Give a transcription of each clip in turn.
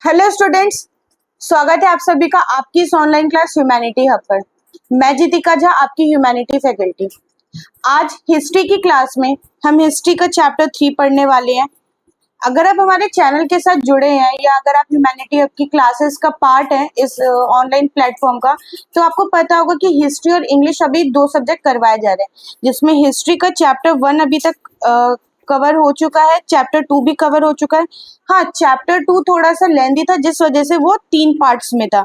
Hello students, स्वागत है आप सभी का आपकी इस ऑनलाइन क्लास ह्यूमैनिटी हब पर। मैं जीतिका झा, आपकी ह्यूमैनिटी फैकल्टी। आज हिस्ट्री की क्लास में हम हिस्ट्री का चैप्टर 3 पढ़ने वाले हैं। अगर आप हमारे चैनल के साथ जुड़े हैं या अगर आप ह्यूमैनिटी हब की क्लासेस का पार्ट हैं इस ऑनलाइन प्लेटफॉर्म का, तो आपको पता होगा कि हिस्ट्री और इंग्लिश अभी 2 सब्जेक्ट करवाए जा रहे हैं, जिसमें हिस्ट्री का चैप्टर 1 अभी तक कवर हो चुका है, चैप्टर 2 भी कवर हो चुका है। हाँ, चैप्टर 2 थोड़ा सा लेंदी था जिस वजह से वो 3 पार्ट्स में था।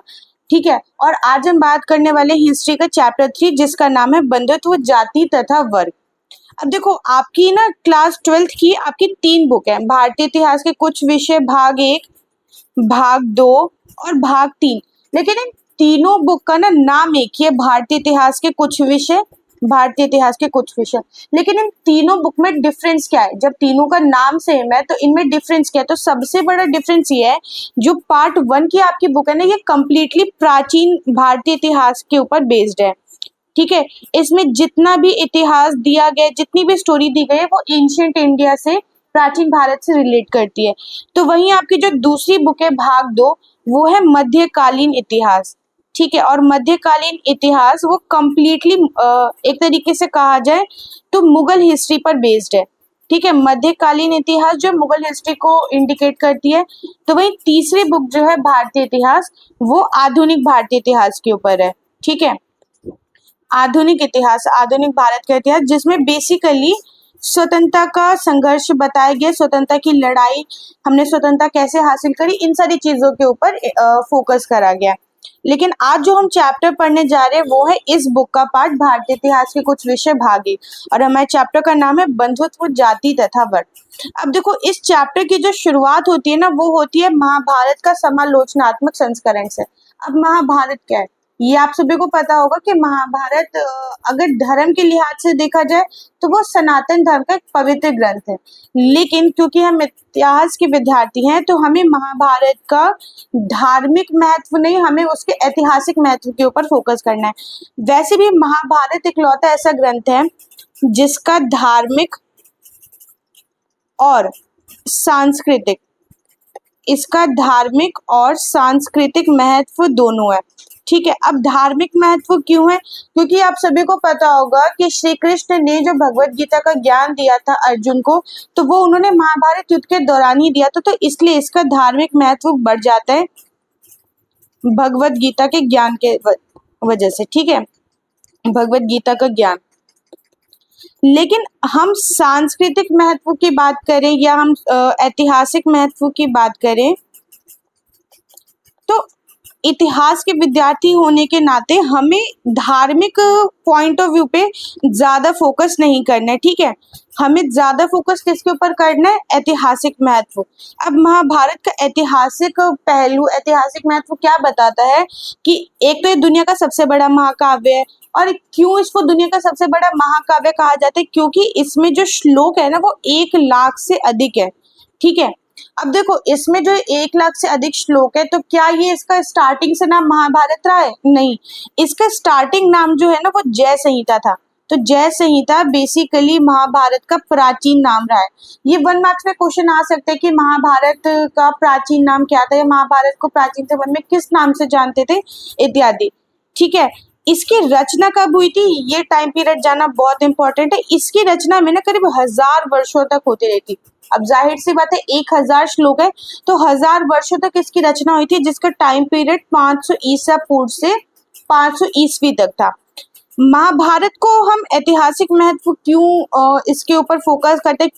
ठीक है, और आज हम बात करने वाले हिस्ट्री का चैप्टर 3 जिसका नाम है बंधुत्व, जाति तथा वर्ग। अब देखो, आपकी ना क्लास 12th की आपकी 3 बुक है, भारतीय इतिहास के कुछ विषय भाग 1, भाग 2 और भाग 3। लेकिन इन तीनों बुक का ना नाम एक ही है, भारतीय इतिहास के कुछ विषय, भारतीय इतिहास के कुछ विषय। लेकिन इन तीनों बुक में डिफरेंस क्या है? जब तीनों का नाम सेम है तो इनमें डिफरेंस क्या है? तो सबसे बड़ा डिफरेंस ये है, जो पार्ट 1 की आपकी बुक है ना, ये कंप्लीटली प्राचीन भारतीय इतिहास के ऊपर बेस्ड है। ठीक है, इसमें जितना भी इतिहास दिया गया, जितनी भी स्टोरी दी गई है, वो एंशिएंट इंडिया से, प्राचीन भारत से रिलेट करती है। तो वहीं आपकी जो दूसरी बुक है भाग 2, वो है मध्यकालीन इतिहास। ठीक है, और मध्यकालीन इतिहास वो कंप्लीटली एक तरीके से कहा जाए तो मुगल हिस्ट्री पर बेस्ड है। ठीक है, मध्यकालीन इतिहास जो मुगल हिस्ट्री को इंडिकेट करती है। तो वहीं तीसरी बुक जो है भारतीय इतिहास, वो आधुनिक भारतीय इतिहास के ऊपर है। ठीक है, आधुनिक इतिहास, आधुनिक भारत का इतिहास, जिसमें बेसिकली स्वतंत्रता का संघर्ष बताया गया, स्वतंत्रता की लड़ाई, हमने स्वतंत्रता कैसे हासिल करी, इन सारी चीजों के ऊपर फोकस करा गया। लेकिन आज जो हम चैप्टर पढ़ने जा रहे हैं वो है इस बुक का पार्ट, भारतीय इतिहास के कुछ विषय भाग 1, और हमारे चैप्टर का नाम है बंधुत्व, जाति तथा वर्ग। अब देखो, इस चैप्टर की जो शुरुआत होती है ना, वो होती है महाभारत का समालोचनात्मक संस्करण से। अब महाभारत क्या है, ये आप सभी को पता होगा कि महाभारत अगर धर्म के लिहाज से देखा जाए तो वो सनातन धर्म का एक पवित्र ग्रंथ है। लेकिन क्योंकि हम इतिहास के विद्यार्थी हैं तो हमें महाभारत का धार्मिक महत्व नहीं, हमें उसके ऐतिहासिक महत्व के ऊपर फोकस करना है। वैसे भी महाभारत इकलौता ऐसा ग्रंथ है जिसका धार्मिक और सांस्कृतिक, इसका धार्मिक और सांस्कृतिक महत्व दोनों है। ठीक है, अब धार्मिक महत्व क्यों है? क्योंकि आप सभी को पता होगा कि श्री कृष्ण ने जो भगवत गीता का ज्ञान दिया था अर्जुन को, तो वो उन्होंने महाभारत युद्ध के दौरान ही दिया था, तो इसलिए इसका धार्मिक महत्व बढ़ जाता है भगवत गीता के ज्ञान के वजह से। ठीक है, भगवत गीता का ज्ञान। लेकिन हम सांस्कृतिक महत्व की बात करें या हम ऐतिहासिक महत्व की बात करें, तो इतिहास के विद्यार्थी होने के नाते हमें धार्मिक पॉइंट ऑफ व्यू पे ज्यादा फोकस नहीं करना है। ठीक है, हमें ज्यादा फोकस किसके ऊपर करना है? ऐतिहासिक महत्व। अब महाभारत का ऐतिहासिक पहलू, ऐतिहासिक महत्व क्या बताता है कि एक तो ये दुनिया का सबसे बड़ा महाकाव्य है। और क्यों इसको दुनिया का सबसे बड़ा महाकाव्य कहा जाता है? क्योंकि इसमें जो श्लोक है ना, वो 1 लाख से अधिक है। ठीक है, अब देखो, इसमें जो 1 लाख से अधिक श्लोक है, तो क्या ये इसका स्टार्टिंग से नाम महाभारत रहा है? नहीं, इसका स्टार्टिंग नाम जो है ना, वो जय संहिता था। तो जय संहिता बेसिकली महाभारत का प्राचीन नाम रहा है। ये 1 मार्क्स में क्वेश्चन आ सकता है कि महाभारत का प्राचीन नाम क्या था, या महाभारत को प्राचीन से में किस नाम से जानते थे, इत्यादि। ठीक है, इसकी रचना कब हुई थी, ये टाइम पीरियड जानना बहुत इंपॉर्टेंट है। इसकी रचना में ना करीब 1000 वर्षों तक होती रही थी। अब जाहिर सी बात है, 1000 श्लोक है, तो 1000 वर्षों तक इसकी रचना हुई थी, जिसका टाइम पीरियड 500 ईसा पूर्व से 500 ईस्वी तक था। महाभारत को हम ऐतिहासिक महत्व क्यों इसके ऊपर फोकस करते हैं?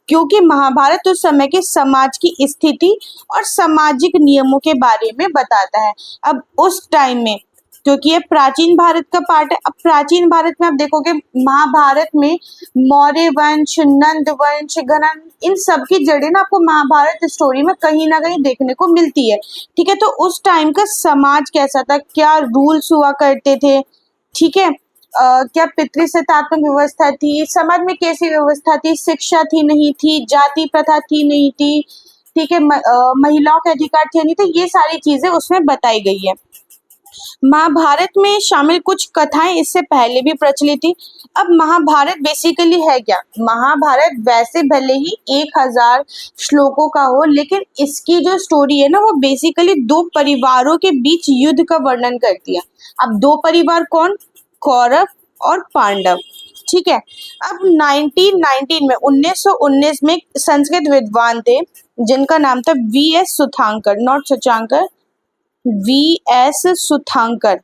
क्योंकि महाभारत उस समय के समाज की स्थिति और सामाजिक नियमों के बारे में बताता है। अब उस टाइम में, क्योंकि ये प्राचीन भारत का पार्ट है, अब प्राचीन भारत में आप देखोगे महाभारत में मौर्य वंश, नंद वंश, गणन, इन सब की जड़ें ना आपको महाभारत स्टोरी में कहीं ना कहीं देखने को मिलती है। ठीक है, तो उस टाइम का समाज कैसा था, क्या रूल्स हुआ करते थे, ठीक है, क्या पितृसत्तात्मक व्यवस्था थी, समाज में कैसी व्यवस्था थी, शिक्षा थी नहीं थी, जाति प्रथा थी नहीं थी, ठीक है, महिलाओं के अधिकार थे नहीं थे, ये सारी चीजें उसमें बताई गई है। महाभारत में शामिल कुछ कथाएं इससे पहले भी प्रचलित थी। अब महाभारत बेसिकली है क्या? महाभारत वैसे भले ही 1000 श्लोकों का हो, लेकिन इसकी जो स्टोरी है ना, वो बेसिकली दो परिवारों के बीच युद्ध का वर्णन करती है। अब दो परिवार कौन? कौरव और पांडव। ठीक है। अब 1919 में 1919 में एक संस्कृत विद्वान थे जिनका नाम था V S. Sudhankar, not Suchankar, V S. Sudhankar.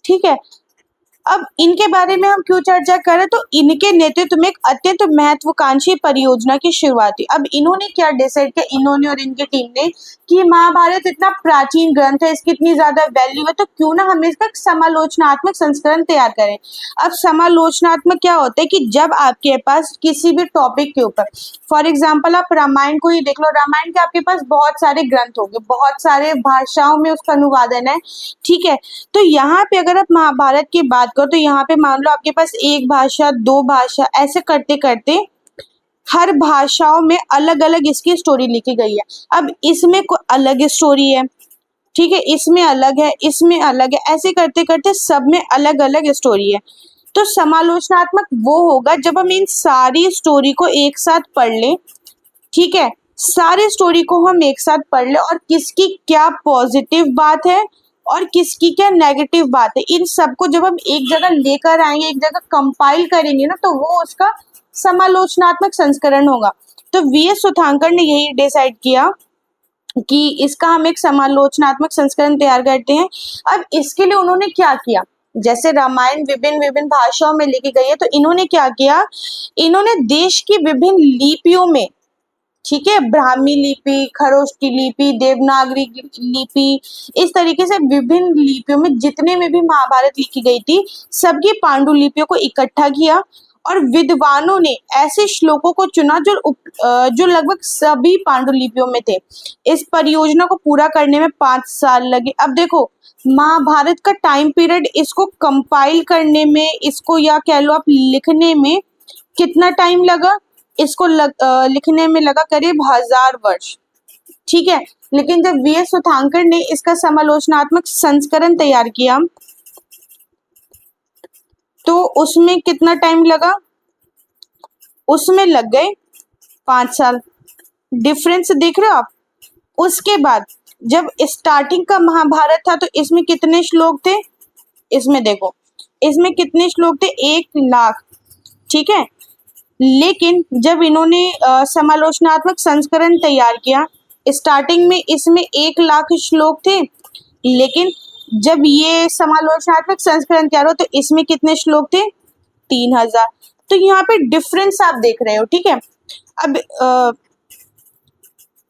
ठीक है। अब इनके बारे में हम क्यों चर्चा करें, तो इनके नेतृत्व में एक अत्यंत महत्वाकांक्षी परियोजना की शुरुआत हुई। अब इन्होंने क्या डिसाइड किया, इन्होंने और इनकी टीम ने, कि महाभारत इतना प्राचीन ग्रंथ है, इसकी इतनी ज्यादा वैल्यू है, तो क्यों ना हम इसका समालोचनात्मक संस्करण तैयार करें। अब समालोचनात्मक क्या होता है कि जब आपके पास किसी भी टॉपिक के ऊपर, फॉर एग्जाम्पल आप रामायण को ही देख लो, रामायण के आपके पास बहुत सारे ग्रंथ होंगे, बहुत सारे भाषाओं में उसका अनुवादन है। ठीक है। तो यहाँ पे अगर आप महाभारत की बात करो तो यहाँ पे मान लो आपके पास एक भाषा, दो भाषा, ऐसे करते करते हर भाषाओं में अलग अलग इसकी स्टोरी लिखी गई है। अब इसमें कोई अलग स्टोरी है, ठीक है, इसमें अलग है, इसमें अलग है, ऐसे करते करते सब में अलग अलग स्टोरी है। तो समालोचनात्मक वो होगा जब हम इन सारी स्टोरी को एक साथ पढ़ लें। ठीक है, सारी स्टोरी को हम एक साथ पढ़ लें और किसकी क्या पॉजिटिव बात है और किसकी क्या नेगेटिव बात है, इन सबको जब हम एक जगह लेकर आएंगे, एक जगह कंपाइल करेंगे ना, तो वो उसका समालोचनात्मक संस्करण होगा। तो वी.एस. सुधांकर ने यही डिसाइड किया कि इसका हम एक समालोचनात्मक संस्करण तैयार करते हैं। अब इसके लिए उन्होंने क्या किया, जैसे रामायण विभिन्न विभिन्न भाषाओं में लिखी गई है, तो इन्होंने क्या किया, इन्होंने देश की विभिन्न लिपियों में, ठीक है, ब्राह्मी लिपि, खरोष्टी लिपि, देवनागरी लिपि, इस तरीके से विभिन्न लिपियों में जितने में भी महाभारत लिखी गई थी, सबकी पांडुलिपियों को इकट्ठा किया और विद्वानों ने ऐसे श्लोकों को चुना जो लगभग सभी पांडुलिपियों में थे। इस परियोजना को पूरा करने में 5 साल लगे। अब देखो, महाभारत का टाइम पीरियड, इसको कंपाइल करने में, इसको या कह लो आप लिखने में कितना टाइम लगा, इसको लिखने में लगा करीब 1000 वर्ष। ठीक है। लेकिन जब वी.एस. सुधांकर ने इसका समालोचनात्मक संस्करण तैयार किया तो उसमें कितना टाइम लगा, उसमें लग गए 5 साल। डिफरेंस देख रहे हो आप। उसके बाद जब स्टार्टिंग का महाभारत था तो इसमें कितने श्लोक थे, इसमें देखो, इसमें कितने श्लोक थे, 1,00,000। ठीक है। लेकिन जब इन्होंने समालोचनात्मक संस्करण तैयार किया, स्टार्टिंग में इसमें 1,00,000 श्लोक थे, लेकिन जब ये समालोचनात्मक संस्करण तैयार हो तो इसमें कितने श्लोक थे, 3,000। तो यहाँ पे डिफरेंस आप देख रहे हो। ठीक है। अब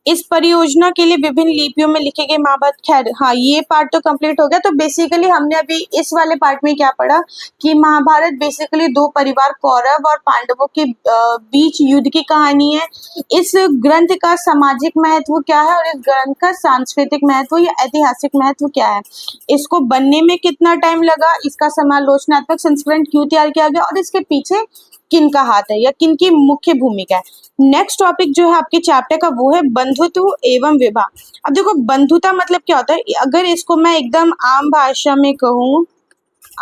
इस परियोजना के लिए विभिन्न लिपियों में लिखे गए महाभारत, खैर हाँ, ये पार्ट तो कंप्लीट हो गया। तो बेसिकली हमने अभी इस वाले पार्ट में क्या पढ़ा कि महाभारत बेसिकली दो परिवार कौरव और पांडवों के बीच युद्ध की कहानी है। इस ग्रंथ का सामाजिक महत्व क्या है और इस ग्रंथ का सांस्कृतिक महत्व या ऐतिहासिक महत्व क्या है, इसको बनने में कितना टाइम लगा, इसका समालोचनात्मक संस्करण क्यों तैयार किया गया और इसके पीछे किन का हाथ है या किन की मुख्य भूमिका है। नेक्स्ट टॉपिक जो है आपके चैप्टर का वो है बंधुत्व एवं विवाह। अब देखो, बंधुता मतलब क्या होता है, अगर इसको मैं एकदम आम भाषा में कहूँ,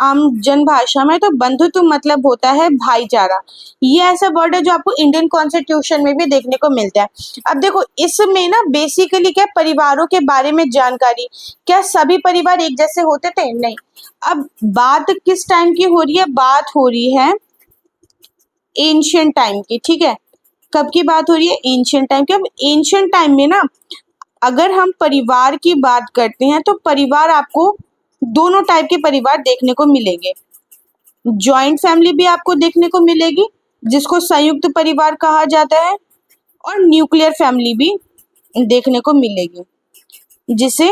आम जन भाषा में, तो बंधुत्व मतलब होता है भाईचारा। ये ऐसा वर्ड है जो आपको इंडियन कॉन्स्टिट्यूशन में भी देखने को मिलता है। अब देखो, इसमें ना बेसिकली क्या, परिवारों के बारे में जानकारी, क्या सभी परिवार एक जैसे होते थे, नहीं। अब बात किस टाइम की हो रही है, बात हो रही है एंशियंट टाइम की। ठीक है। कब की बात हो रही है, एंशियंट टाइम की। अब एंशियंट टाइम में ना, अगर हम परिवार की बात करते हैं तो परिवार आपको दोनों टाइप के परिवार देखने को मिलेंगे। जॉइंट फैमिली भी आपको देखने को मिलेगी जिसको संयुक्त परिवार कहा जाता है, और न्यूक्लियर फैमिली भी देखने को मिलेगी जिसे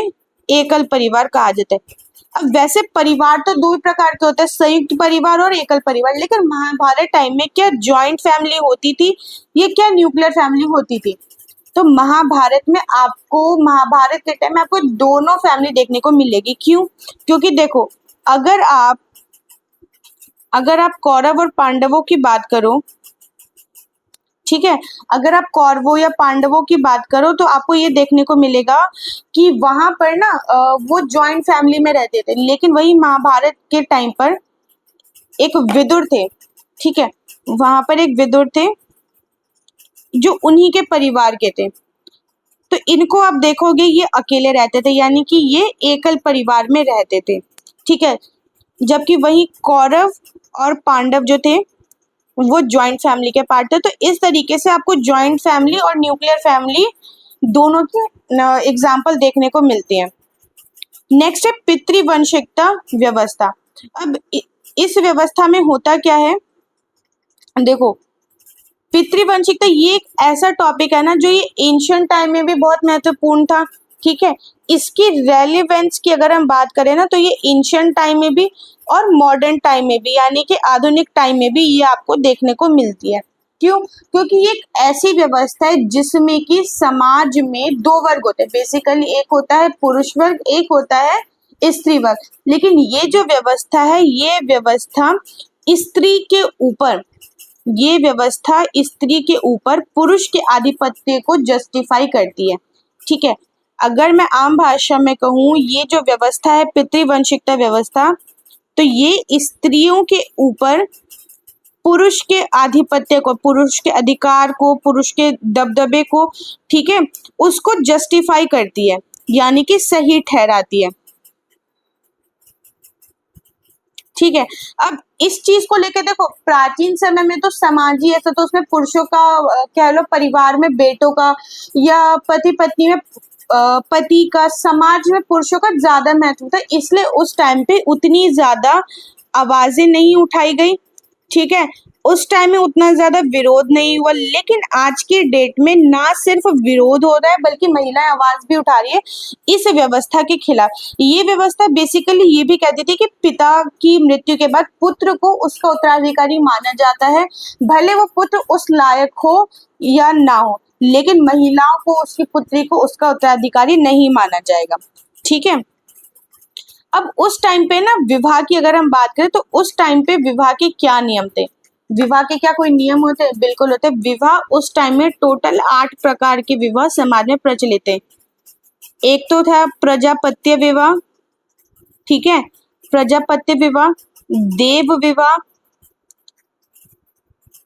एकल परिवार कहा जाता है। अब वैसे परिवार तो दो ही प्रकार के होते हैं, संयुक्त परिवार और एकल परिवार। लेकिन महाभारत टाइम में क्या जॉइंट फैमिली होती थी, ये क्या न्यूक्लियर फैमिली होती थी। तो महाभारत में आपको, महाभारत के टाइम में आपको दोनों फैमिली देखने को मिलेगी। क्यों? क्योंकि देखो, अगर आप कौरव और पांडवों की बात करो ठीक है। अगर आप कौरवों या पांडवों की बात करो तो आपको ये देखने को मिलेगा कि वहां पर ना वो जॉइंट फैमिली में रहते थे, लेकिन वही महाभारत के टाइम पर एक विदुर थे, ठीक है, वहां पर एक विदुर थे जो उन्हीं के परिवार के थे। तो इनको आप देखोगे ये अकेले रहते थे, यानी कि ये एकल परिवार में रहते थे, ठीक है। जबकि वही कौरव और पांडव जो थे वो जॉइंट फैमिली के पार्ट थे। तो इस तरीके से आपको जॉइंट फैमिली और न्यूक्लियर फैमिली दोनों की एग्जाम्पल देखने को मिलते हैं। नेक्स्ट है पितृवंशिकता व्यवस्था। अब इस व्यवस्था में होता क्या है, देखो पितृवंशिकता ये एक ऐसा टॉपिक है ना जो ये एंशियंट टाइम में भी बहुत महत्वपूर्ण था, ठीक है। इसकी रेलेवेंस की अगर हम बात करें ना तो ये एंशियंट टाइम में भी और मॉडर्न टाइम में भी, यानी कि आधुनिक टाइम में भी ये आपको देखने को मिलती है। क्यों? क्योंकि ये एक ऐसी व्यवस्था है जिसमें कि समाज में दो वर्ग होते हैं, बेसिकली एक होता है पुरुष वर्ग, एक होता है स्त्री वर्ग। लेकिन ये जो व्यवस्था है ये व्यवस्था स्त्री के ऊपर, ये व्यवस्था स्त्री के ऊपर पुरुष के आधिपत्य को जस्टिफाई करती है, ठीक है। अगर मैं आम भाषा में कहूँ ये जो व्यवस्था है पितृवंशिकता व्यवस्था, तो ये स्त्रियों के ऊपर पुरुष के आधिपत्य को, पुरुष के अधिकार को, पुरुष के दबदबे को, ठीक है, उसको जस्टिफाई करती है, यानी कि सही ठहराती है, ठीक है। अब इस चीज को लेकर देखो प्राचीन समय में तो समाज ही ऐसा, तो उसमें पुरुषों का कह लो, परिवार में बेटों का या पति पत्नी में पति का, समाज में पुरुषों का ज्यादा महत्व था, इसलिए उस टाइम पे उतनी ज्यादा आवाजें नहीं उठाई गई, ठीक है। उस टाइम में उतना ज्यादा विरोध नहीं हुआ। लेकिन आज के डेट में ना सिर्फ विरोध हो रहा है बल्कि महिलाएं आवाज भी उठा रही है इस व्यवस्था के खिलाफ। ये व्यवस्था बेसिकली ये भी कहती थी कि पिता की मृत्यु के बाद पुत्र को उसका उत्तराधिकारी माना जाता है, भले वो पुत्र उस लायक हो या ना हो, लेकिन महिलाओं को, उसकी पुत्री को उसका उत्तराधिकारी नहीं माना जाएगा, ठीक है। अब उस टाइम पे ना विवाह की अगर हम बात करें तो उस टाइम पे विवाह के क्या नियम थे, विवाह के क्या कोई नियम होते हैं? बिल्कुल होते। विवाह उस टाइम में टोटल 8 प्रकार के विवाह समाज में प्रचलित थे। एक तो था प्रजापत्य विवाह, ठीक है, प्रजापत्य विवाह, देव विवाह,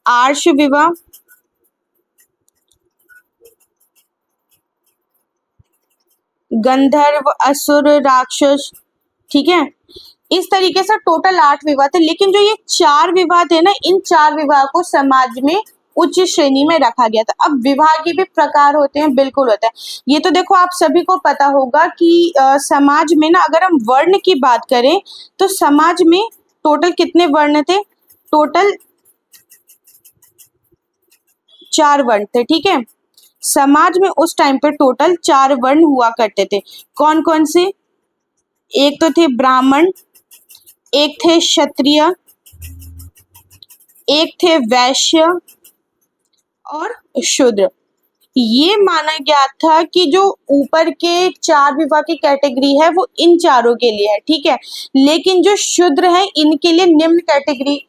आर्ष विवाह, गंधर्व, असुर, राक्षस, ठीक है। इस तरीके से टोटल 8 विवाह थे। लेकिन जो ये 4 विवाह थे ना, इन 4 विवाह को समाज में उच्च श्रेणी में रखा गया था। अब विवाह के भी प्रकार होते हैं, बिल्कुल होता है। ये तो देखो आप सभी को पता होगा कि समाज में ना अगर हम वर्ण की बात करें तो समाज में टोटल कितने वर्ण थे? टोटल 4 वर्ण थे, ठीक है। समाज में उस टाइम पे टोटल 4 वर्ण हुआ करते थे। कौन कौन से? एक तो थे ब्राह्मण, एक थे क्षत्रिय, एक थे वैश्य और शूद्र। ये माना गया था कि जो ऊपर के 4 विवाह की कैटेगरी है वो इन चारों के लिए है, ठीक है। लेकिन जो शूद्र है इनके लिए निम्न कैटेगरी,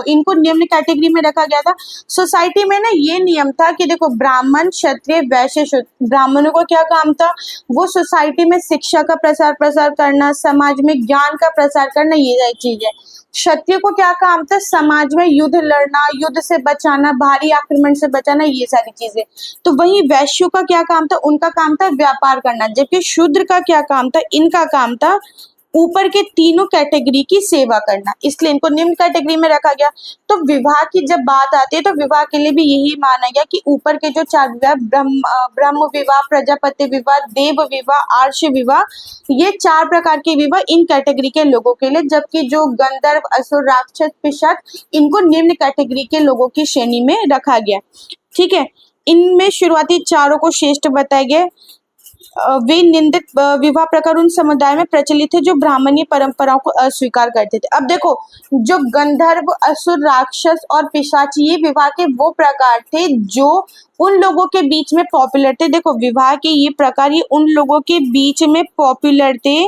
इनको निम्न कैटेगरी में रखा गया था। सोसाइटी में ना ये नियम था कि देखो ब्राह्मण, क्षत्रिय, वैश्य, शूद्र, ब्राह्मणों का क्या काम था? वो सोसाइटी में शिक्षा का प्रसार करना, समाज में ज्ञान का प्रसार करना, ये चीज है। क्षत्रिय को क्या काम था? समाज में युद्ध लड़ना, युद्ध से बचाना, भारी आक्रमण से बचाना, ये सारी चीजें। तो वही वैश्यों का क्या काम था? उनका काम था व्यापार करना। जबकि शूद्र का क्या काम था? इनका काम था ऊपर के तीनों कैटेगरी की सेवा करना, इसलिए इनको निम्न कैटेगरी में रखा गया। तो विवाह की जब बात आती है तो विवाह के लिए भी यही माना गया कि ऊपर के जो 4 विवाह, ब्रह्म विवाह, प्रजापति विवाह, देव विवाह, आर्ष विवाह, ये 4 प्रकार के विवाह इन कैटेगरी के लोगों के लिए। जबकि जो गंधर्व, असुर, राक्षस, पिशाच, इनको निम्न कैटेगरी के लोगों की श्रेणी में रखा गया, ठीक है। इनमें शुरुआती चारों को श्रेष्ठ बताया गया। वे निंदित विवाह प्रकार उन समुदाय में प्रचलित थे जो ब्राह्मणीय परंपराओं को अस्वीकार करते थे। अब देखो जो गंधर्व, असुर, राक्षस और पिशाच, ये विवाह के वो प्रकार थे जो उन लोगों के बीच में पॉपुलर थे। देखो विवाह के ये प्रकार ये उन लोगों के बीच में पॉपुलर थे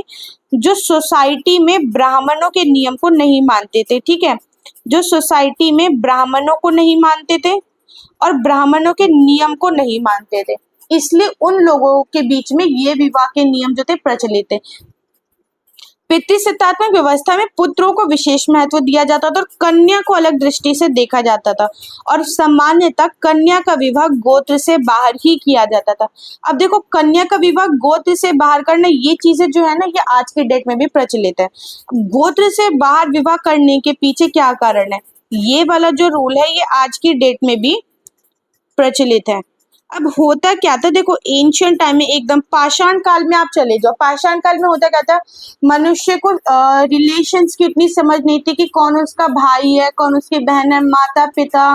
जो सोसाइटी में ब्राह्मणों के नियम को नहीं मानते थे, ठीक है, जो सोसाइटी में ब्राह्मणों को नहीं मानते थे, और ब्राह्मणों के नियम को नहीं मानते थे, इसलिए उन लोगों के बीच में ये विवाह के नियम जो थे प्रचलित थे। पितृसत्तात्मक व्यवस्था में पुत्रों को विशेष महत्व दिया जाता था और कन्या को अलग दृष्टि से देखा जाता था, और सामान्यतः कन्या का विवाह गोत्र से बाहर ही किया जाता था। अब देखो, कन्या का विवाह गोत्र से बाहर करना, ये चीजें जो है ना, ये आज के डेट में भी प्रचलित है। गोत्र से बाहर विवाह करने के पीछे क्या कारण है, ये वाला जो रूल है ये आज की डेट में भी प्रचलित है। अब होता क्या था, देखो एंशियंट टाइम में, एकदम पाषाण काल में आप चले जाओ, पाषाण काल में होता क्या था, मनुष्य को रिलेशंस की इतनी समझ नहीं थी कि कौन उसका भाई है, कौन उसकी बहन है, माता पिता,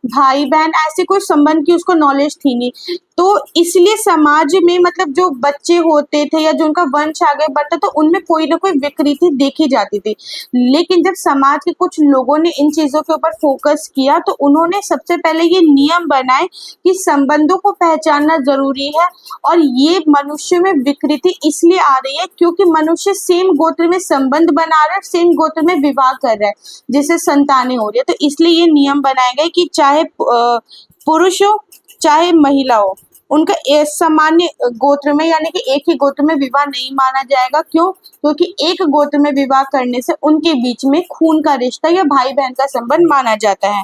भाई बहन, ऐसे कोई संबंध की उसको नॉलेज थी नहीं। तो इसलिए समाज में मतलब जो बच्चे होते थे या जो उनका वंश आगे बढ़ता तो उनमें कोई ना कोई विकृति देखी जाती थी। लेकिन जब समाज के कुछ लोगों ने इन चीजों के ऊपर फोकस किया तो उन्होंने सबसे पहले ये नियम बनाए कि संबंधों को पहचानना जरूरी है, और ये मनुष्य में विकृति इसलिए आ रही है क्योंकि मनुष्य सेम गोत्र में संबंध बना रहा है, सेम गोत्र में विवाह कर रहा है, जिससे संतानें हो रही है। तो इसलिए ये नियम बनाए गए कि चाहे पुरुष हो चाहे महिला हो, उनका सामान्य गोत्र में यानी कि एक ही गोत्र में विवाह नहीं माना जाएगा। क्यों? क्योंकि एक गोत्र में विवाह करने से उनके बीच में खून का रिश्ता या भाई बहन का संबंध माना जाता है।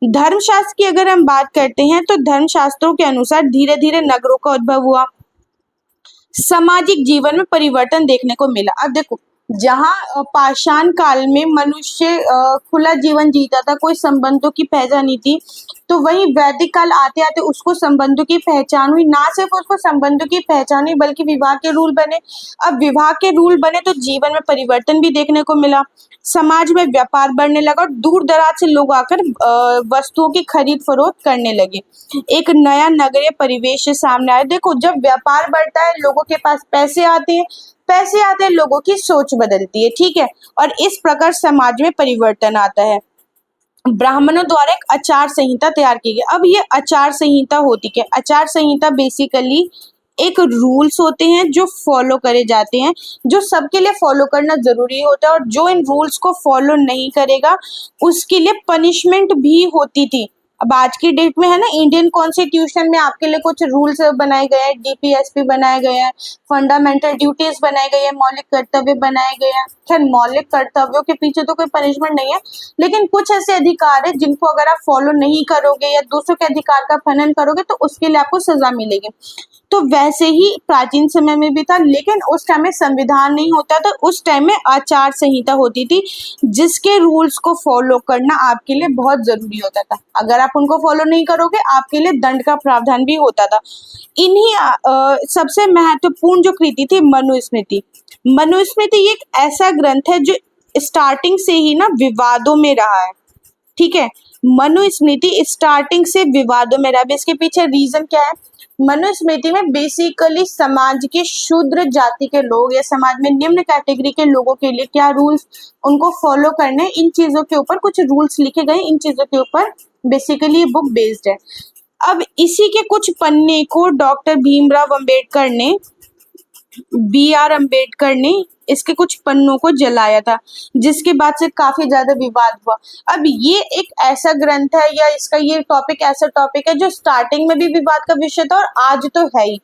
धर्मशास्त्र की अगर हम बात करते हैं तो धर्मशास्त्रों के अनुसार धीरे धीरे नगरों का उद्भव हुआ, सामाजिक जीवन में परिवर्तन देखने को मिला। अब देखो, जहाँ पाषाण काल में मनुष्य खुला जीवन जीता था, कोई संबंधों की पहचान नहीं थी, तो वही वैदिक काल आते आते उसको संबंधों की पहचान हुई। ना सिर्फ उसको संबंधों की पहचान हुई बल्कि विवाह के रूल बने। अब विवाह के रूल बने तो जीवन में परिवर्तन भी देखने को मिला, समाज में व्यापार बढ़ने लगा और दूर दराज से लोग आकर वस्तुओं की खरीद फरोख्त करने लगे। एक नया नगरीय परिवेश सामने आया। देखो, जब व्यापार बढ़ता है लोगों के पास पैसे आते हैं, पैसे आते हैं लोगों की सोच बदलती है, ठीक है, और इस प्रकार समाज में परिवर्तन आता है। ब्राह्मणों द्वारा एक आचार संहिता तैयार की गई। अब ये आचार संहिता होती क्या? आचार संहिता बेसिकली एक रूल्स होते हैं जो फॉलो करे जाते हैं, जो सबके लिए फॉलो करना जरूरी होता है, और जो इन रूल्स को फॉलो नहीं करेगा उसके लिए पनिशमेंट भी होती थी। अब आज की डेट में है ना, इंडियन कॉन्स्टिट्यूशन में आपके लिए कुछ रूल्स बनाए गए हैं, डीपीएसपी बनाए गए हैं, फंडामेंटल ड्यूटीज बनाए गए हैं, मौलिक कर्तव्य बनाए गए हैं। खैर, मौलिक कर्तव्यों के पीछे तो कोई पनिशमेंट नहीं है, लेकिन कुछ ऐसे अधिकार है जिनको अगर आप फॉलो नहीं करोगे या दूसरों के अधिकार का हनन करोगे तो उसके लिए आपको सजा मिलेगी। तो वैसे ही प्राचीन समय में भी था, लेकिन उस टाइम में संविधान नहीं होता था, उस टाइम में आचार संहिता होती थी, जिसके रूल्स को फॉलो करना आपके लिए बहुत जरूरी होता था। अगर आप उनको फॉलो नहीं करोगे आपके लिए दंड का प्रावधान भी होता था। इन्हीं सबसे महत्वपूर्ण जो कृति थी मनुस्मृति। मनुस्मृति एक ऐसा ग्रंथ है जो स्टार्टिंग से ही ना विवादों में रहा है, ठीक है। मनुस्मृति स्टार्टिंग से विवादों में रहा। इसके पीछे रीजन क्या है? मनुस्मृति में बेसिकली समाज के शूद्र जाति के लोग या समाज में निम्न कैटेगरी के लोगों के लिए क्या रूल्स उनको फॉलो करने, इन चीजों के ऊपर कुछ रूल्स लिखे गए। इन चीजों के ऊपर बेसिकली ये बुक बेस्ड है। अब इसी के कुछ पन्ने को डॉक्टर भीमराव अंबेडकर ने, BR अम्बेडकर ने इसके कुछ पन्नों को जलाया था, जिसके बाद से काफी ज्यादा विवाद हुआ। अब ये एक ऐसा ग्रंथ है या इसका ये टॉपिक ऐसा टॉपिक है जो स्टार्टिंग में भी विवाद का विषय था और आज तो है ही,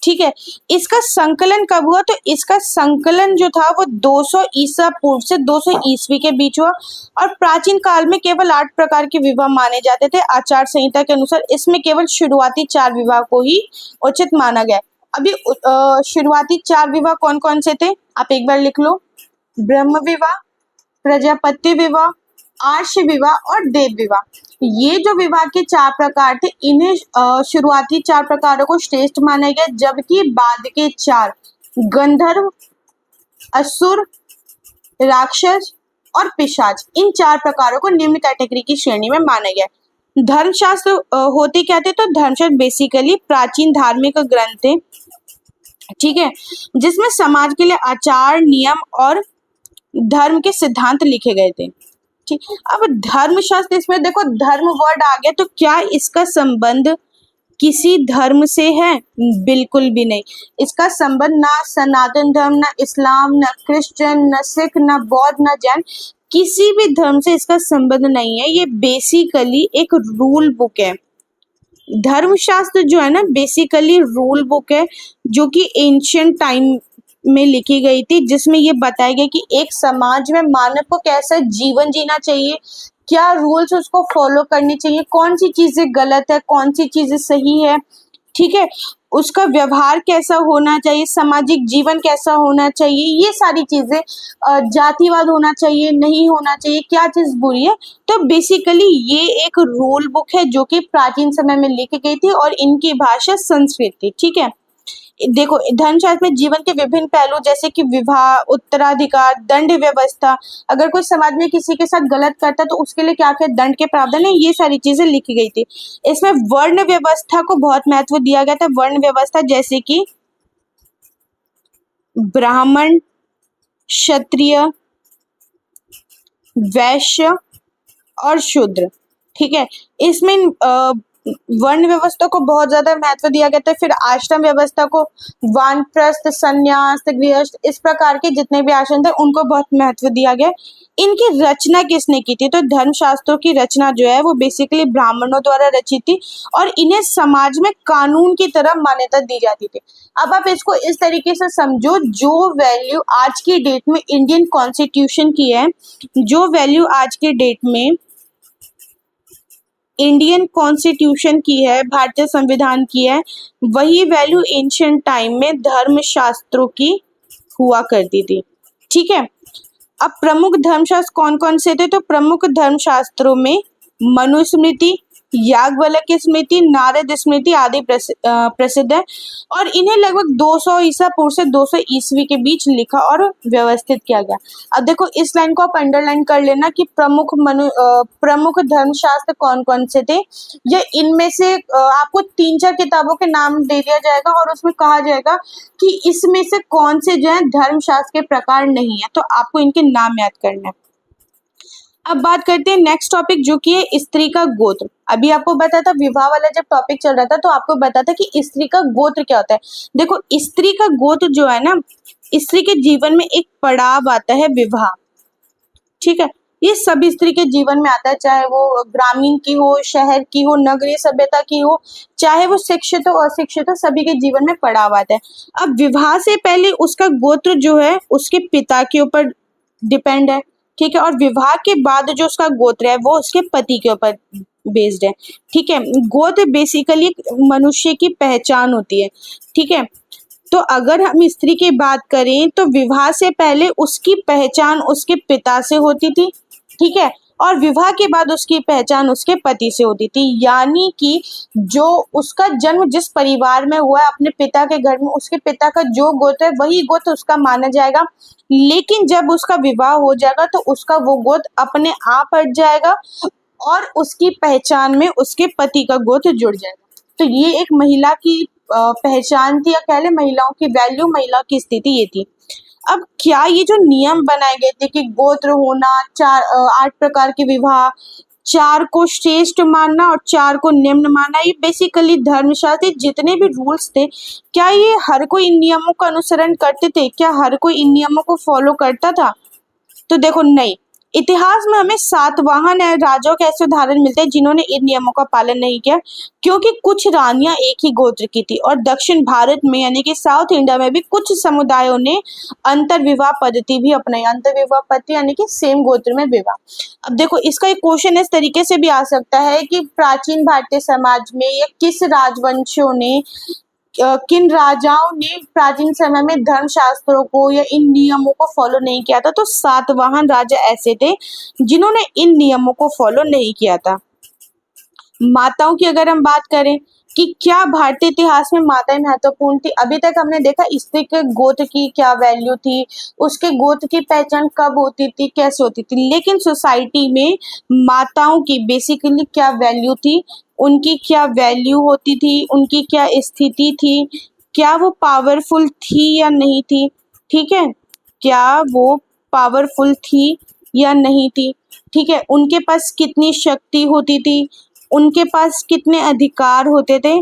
ठीक है। इसका संकलन कब हुआ? तो इसका संकलन जो था वो 200 ईसा पूर्व से 200 ईस्वी के बीच हुआ, और प्राचीन काल में केवल 8 प्रकार के विवाह माने जाते थे आचार संहिता के अनुसार। इसमें केवल शुरुआती 4 विवाह को ही उचित माना गया। अभी शुरुआती 4 विवाह कौन कौन से थे आप एक बार लिख लो। ब्रह्म विवाह, प्रजापत्य विवाह, आर्ष विवाह और देव विवाह। ये जो विवाह के 4 प्रकार थे, इन्हें शुरुआती 4 प्रकारों को श्रेष्ठ माना गया, जबकि बाद के 4 गंधर्व, असुर, राक्षस और पिशाच, इन 4 प्रकारों को निम्न कैटेगरी की श्रेणी में माना गया। धर्मशास्त्र होते क्या थे? तो धर्मशास्त्र बेसिकली प्राचीन धार्मिक ग्रंथ थे, ठीक है, जिसमें समाज के लिए आचार, नियम और धर्म के सिद्धांत लिखे गए थे, ठीक। अब धर्मशास्त्र, इसमें देखो धर्म वर्ड आ गया, तो क्या इसका संबंध किसी धर्म से है? बिल्कुल भी नहीं। इसका संबंध ना सनातन धर्म, ना इस्लाम, ना क्रिश्चियन, ना सिख, ना बौद्ध, ना जैन, किसी भी धर्म से इसका संबंध नहीं है। ये बेसिकली एक रूल बुक है, धर्मशास्त्र जो है ना बेसिकली रूल बुक है जो कि एंशियंट टाइम में लिखी गई थी, जिसमें ये बताया गया कि एक समाज में मानव को कैसा जीवन जीना चाहिए, क्या रूल्स उसको फॉलो करने चाहिए, कौन सी चीजें गलत है, कौन सी चीजें सही है, ठीक है, उसका व्यवहार कैसा होना चाहिए, सामाजिक जीवन कैसा होना चाहिए, ये सारी चीजें, जातिवाद होना चाहिए नहीं होना चाहिए, क्या चीज बुरी है। तो बेसिकली ये एक रूल बुक है जो कि प्राचीन समय में लिखी गई थी और इनकी भाषा संस्कृत थी, ठीक है। देखो धर्मशास्त्र में जीवन के विभिन्न पहलू जैसे कि विवाह, उत्तराधिकार, दंड व्यवस्था, अगर कोई समाज में किसी के साथ गलत करता तो उसके लिए क्या क्या दंड के प्रावधान है, ये सारी चीजें लिखी गई थी। इसमें वर्ण व्यवस्था को बहुत महत्व दिया गया था। वर्ण व्यवस्था जैसे कि ब्राह्मण, क्षत्रिय, वैश्य और शूद्र, ठीक है। इसमें वर्ण व्यवस्था को बहुत ज्यादा महत्व दिया गया था। फिर आश्रम व्यवस्था को, वानप्रस्थ, संन्यास, गृहस्थ, इस प्रकार के जितने भी आश्रम थे उनको बहुत महत्व दिया गया। इनकी रचना किसने की थी, तो धर्मशास्त्रों की रचना जो है वो बेसिकली ब्राह्मणों द्वारा रचित थी और इन्हें समाज में कानून की तरह मान्यता दी जाती थी। अब आप इसको इस तरीके से समझो, जो वैल्यू आज की डेट में इंडियन कॉन्स्टिट्यूशन की है, जो वैल्यू आज के डेट में इंडियन कॉन्स्टिट्यूशन की है, भारतीय संविधान की है, वही वैल्यू एंशिएंट टाइम में धर्मशास्त्रों की हुआ करती थी, ठीक है। अब प्रमुख धर्मशास्त्र कौन कौन से थे, तो प्रमुख धर्मशास्त्रों में मनुस्मृति, याज्ञवल्क्य स्मृति, नारद स्मृति आदि प्रसिद्ध है और इन्हें लगभग 200 ईसा पूर्व से 200 ईस्वी के बीच लिखा और व्यवस्थित किया गया। अब देखो इस लाइन को आप अंडरलाइन कर लेना कि प्रमुख धर्मशास्त्र कौन कौन से थे, या इनमें से आपको 3-4 किताबों के नाम दे दिया जाएगा और उसमें कहा जाएगा कि इसमें से कौन से जो है धर्मशास्त्र के प्रकार नहीं है, तो आपको इनके नाम याद करना है। अब बात करते हैं नेक्स्ट टॉपिक जो कि है स्त्री का गोत्र। अभी आपको बताया था विवाह वाला जब टॉपिक चल रहा था तो आपको बताया था कि स्त्री का गोत्र क्या होता है। देखो स्त्री का गोत्र जो है ना, स्त्री के जीवन में एक पड़ाव आता है विवाह, ठीक है। ये सभी स्त्री के जीवन में आता है, चाहे वो ग्रामीण की हो, शहर की हो, नगरीय सभ्यता की हो, चाहे वो शिक्षित हो अशिक्षित हो, सभी के जीवन में पड़ाव आता है। अब विवाह से पहले उसका गोत्र जो है उसके पिता के ऊपर डिपेंड है, ठीक है, और विवाह के बाद जो उसका गोत्र है वो उसके पति के ऊपर बेस्ड है, ठीक है। गोत्र बेसिकली मनुष्य की पहचान होती है, ठीक है। तो अगर हम स्त्री की बात करें तो विवाह से पहले उसकी पहचान उसके पिता से होती थी, ठीक है, और विवाह के बाद उसकी पहचान उसके पति से होती थी। यानी कि जो उसका जन्म जिस परिवार में हुआ है अपने पिता के घर में, उसके पिता का जो गोत्र है वही गोत्र उसका माना जाएगा, लेकिन जब उसका विवाह हो जाएगा तो उसका वो गोत्र अपने आप हट जाएगा और उसकी पहचान में उसके पति का गोत्र जुड़ जाएगा। तो ये एक महिला की पहचान थी, या कह ले महिलाओं की वैल्यू, महिला की स्थिति ये थी। अब क्या ये जो नियम बनाए गए थे कि गोत्र होना, 8 प्रकार के विवाह, 4 को श्रेष्ठ मानना और 4 को निम्न मानना, ये बेसिकली धर्मशास्त्र जितने भी रूल्स थे, क्या ये हर कोई इन नियमों का अनुसरण करते थे, क्या हर कोई इन नियमों को फॉलो करता था, तो देखो नहीं। इतिहास में हमें सातवाहन राजाओं के ऐसे उदाहरण मिलते हैं जिन्होंने इन नियमों का पालन नहीं किया, क्योंकि कुछ रानियां एक ही गोत्र की थी और दक्षिण भारत में यानी कि साउथ इंडिया में भी कुछ समुदायों ने अंतर विवाह पद्धति भी अपनाई। अंतर विवाह पद्धति यानी कि सेम गोत्र में विवाह। अब देखो इसका एक क्वेश्चन इस तरीके से भी आ सकता है कि प्राचीन भारतीय समाज में या किस राजवंशों ने, किन राजाओं ने प्राचीन समय में धर्मशास्त्रों को या इन नियमों को फॉलो नहीं किया था, तो सातवाहन राजा ऐसे थे जिन्होंने इन नियमों को फॉलो नहीं किया था। माताओं की अगर हम बात करें कि क्या भारतीय इतिहास में माताएं महत्वपूर्ण थी, अभी तक हमने देखा स्त्री के गोत्र की क्या वैल्यू थी, उसके गोत्र की पहचान कब होती थी, कैसे होती थी, लेकिन सोसाइटी में माताओं की बेसिकली क्या वैल्यू थी, उनकी क्या वैल्यू होती थी, उनकी क्या स्थिति थी, क्या वो पावरफुल थी या नहीं थी, ठीक है, क्या वो पावरफुल थी या नहीं थी, ठीक है, उनके पास कितनी शक्ति होती थी, उनके पास कितने अधिकार होते थे।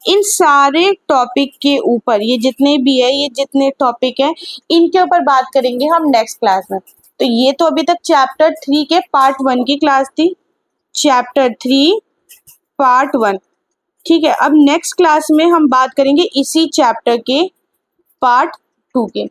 इन सारे टॉपिक के ऊपर, ये जितने भी है, ये जितने टॉपिक है, इनके ऊपर बात करेंगे हम नेक्स्ट क्लास में। तो ये तो अभी तक चैप्टर 3 के पार्ट 1 की क्लास थी, चैप्टर 3 पार्ट 1। ठीक है, अब नेक्स्ट क्लास में हम बात करेंगे इसी चैप्टर के पार्ट 2 के।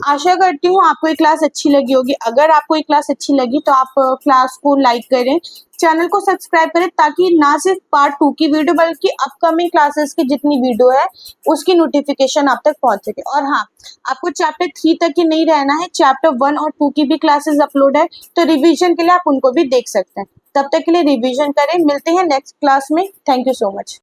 आशा करती हूँ आपको ये क्लास अच्छी लगी होगी। अगर आपको ये क्लास अच्छी लगी तो आप क्लास को लाइक करें, चैनल को सब्सक्राइब करें, ताकि ना सिर्फ पार्ट 2 की वीडियो बल्कि अपकमिंग क्लासेस की जितनी वीडियो है उसकी नोटिफिकेशन आप तक पहुंच सके। और हाँ, आपको चैप्टर 3 तक ही नहीं रहना है, चैप्टर 1 और 2 की भी क्लासेस अपलोड है, तो रिविजन के लिए आप उनको भी देख सकते हैं। तब तक के लिए रिविजन करें। मिलते हैं नेक्स्ट क्लास में। Thank you so much.